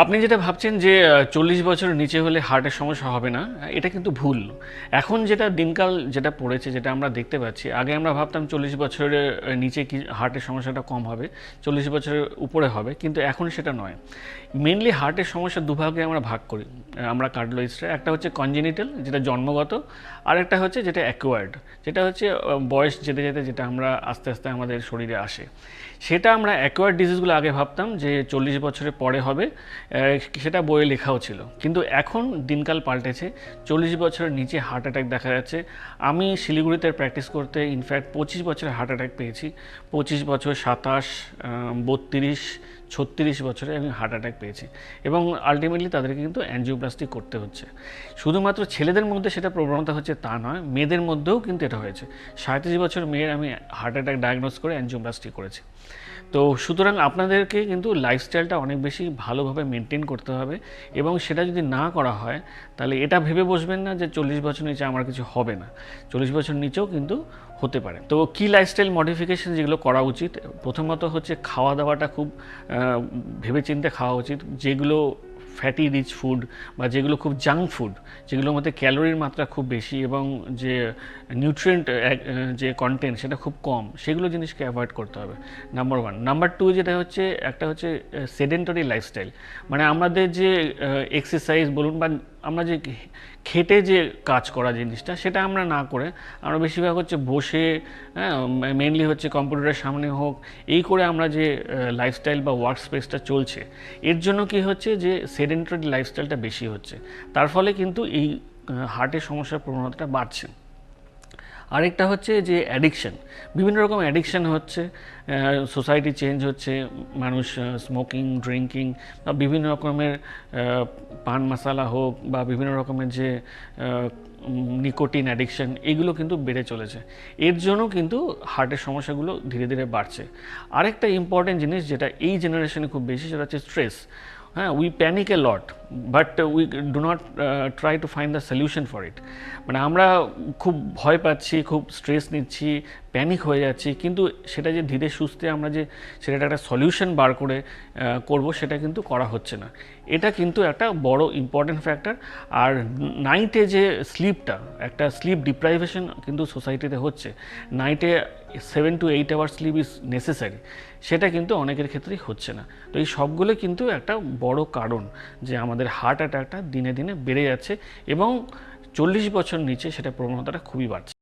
আপনি যেটা ভাবছেন যে ৪০ বছরের নিচে হলে হার্টের সমস্যা হবে না, এটা কিন্তু ভুল। এখন যেটা দিনকাল যেটা পড়েছে, যেটা আমরা দেখতে পাচ্ছি, আগে আমরা ভাবতাম ৪০ বছরের নিচে কি হার্টের সমস্যাটা কম হবে, ৪০ বছরের উপরে হবে, কিন্তু এখন সেটা নয়। মেনলি হার্টের সমস্যা দুভাগে আমরা ভাগ করি, আমরা কার্ডিওলজিস্টরা। একটা হচ্ছে কনজেনিটাল, যেটা জন্মগত, আর একটা হচ্ছে যেটা অ্যাকোয়ার্ড, যেটা হচ্ছে বয়স যেতে যেতে যেটা আমরা আস্তে আস্তে আমাদের শরীরে আসে। সেটা আমরা অ্যাকোয়ার্ড ডিজিজগুলো আগে ভাবতাম যে ৪০ বছরের পরে হবে, সেটা বইয়ে লেখাও ছিল। কিন্তু এখন দিনকাল পাল্টেছে, ৪০ বছরের নিচে হার্ট অ্যাটাক দেখা যাচ্ছে। আমি শিলিগুড়িতে প্র্যাকটিস করতে ইনফ্যাক্ট 25 বছরে হার্ট অ্যাটাক পেয়েছি, 25 বছর, 27, 32, 36 বছরে আমি হার্ট অ্যাটাক পেয়েছি, এবং আলটিমেটলি তাদেরকে কিন্তু অ্যানজিওপ্লাস্টি করতে হচ্ছে। শুধুমাত্র ছেলেদের মধ্যে সেটা প্রবণতা হচ্ছে তা নয়, মেয়েদের মধ্যেও কিন্তু এটা হয়েছে। 37 বছর মেয়ের আমি হার্ট অ্যাটাক ডায়াগনোস করে অ্যানজিওপ্লাস্টি করেছি। তো সুতরাং আপনাদেরকে কিন্তু লাইফস্টাইলটা অনেক বেশি ভালোভাবে মেনটেন করতে হবে, এবং সেটা যদি না করা হয় তাহলে এটা ভেবে বসবেন না যে 40 বছর নিচে আমার কিছু হবে না, 40 বছর নিচেও কিন্তু হতে পারে। তো কী লাইফস্টাইল মডিফিকেশন যেগুলো করা উচিত, প্রথমত হচ্ছে খাওয়া দাওয়াটা খুব ভেবেচিন্তে খাওয়া উচিত। যেগুলো ফ্যাটি রিচ ফুড বা যেগুলো খুব জাঙ্ক ফুড, যেগুলোর মধ্যে ক্যালোরির মাত্রা খুব বেশি এবং যে নিউট্রিয়েন্ট যে কন্টেন্ট সেটা খুব কম, সেগুলো জিনিসকে অ্যাভয়েড করতে হবে, নাম্বার ওয়ান। নাম্বার টু যেটা হচ্ছে, একটা হচ্ছে সেডেন্টারি লাইফস্টাইল, মানে আমাদের যে এক্সারসাইজ বলুন বা আমরা যে খেটে যে কাজ করা জিনিসটা, সেটা আমরা না করে আমরা বেশিরভাগ হচ্ছে বসে, হ্যাঁ, মেনলি হচ্ছে কম্পিউটারের সামনে হোক, এই করে আমরা যে লাইফস্টাইল বা ওয়ার্ক স্পেসটা চলছে, এর জন্য কি হচ্ছে যে সেডেন্টারি লাইফস্টাইলটা বেশি হচ্ছে, তার ফলে কিন্তু এই হার্টের সমস্যার প্রবণতাটা বাড়ছে। আরেকটা হচ্ছে যে অ্যাডিকশন, বিভিন্ন রকম অ্যাডিকশন হচ্ছে, সোসাইটি চেঞ্জ হচ্ছে, মানুষ স্মোকিং, ড্রিঙ্কিং বা বিভিন্ন রকমের পান মশালা হোক বা বিভিন্ন রকমের যে নিকোটিন অ্যাডিকশন, এগুলো কিন্তু বেড়ে চলেছে। এর জন্য কিন্তু হার্টের সমস্যাগুলো ধীরে ধীরে বাড়ছে। আরেকটা ইম্পর্টেন্ট জিনিস যেটা এই জেনারেশনে খুব বেশি, সেটা হচ্ছে স্ট্রেস। হ্যাঁ, we panic A lot, but we do not try to find the solution for it. মানে আমরা খুব ভয় পাচ্ছি, খুব স্ট্রেস নিচ্ছি, প্যানিক হয়ে যাচ্ছি, কিন্তু সেটা যে ধীরে সুস্থে আমরা যে সেটা একটা সলিউশন বার করে করব, সেটা কিন্তু করা হচ্ছে না। এটা কিন্তু একটা বড় ইম্পর্টেন্ট ফ্যাক্টর। আর নাইটে যে স্লিপটা, একটা স্লিপ ডিপ্রাইভেশন কিন্তু সোসাইটিতে হচ্ছে। নাইটে 7 to 8 hour sleep is necessary, সেটা কিন্তু অনেকের ক্ষেত্রেই হচ্ছে না। তো এই সবগুলো কিন্তু একটা বড় কারণ যে আমাদের হার্ট অ্যাটাকটা দিনে দিনে বেড়ে যাচ্ছে, এবং 40 বছর নিচে সেটা প্রবণতাটা খুবই বাড়ছে।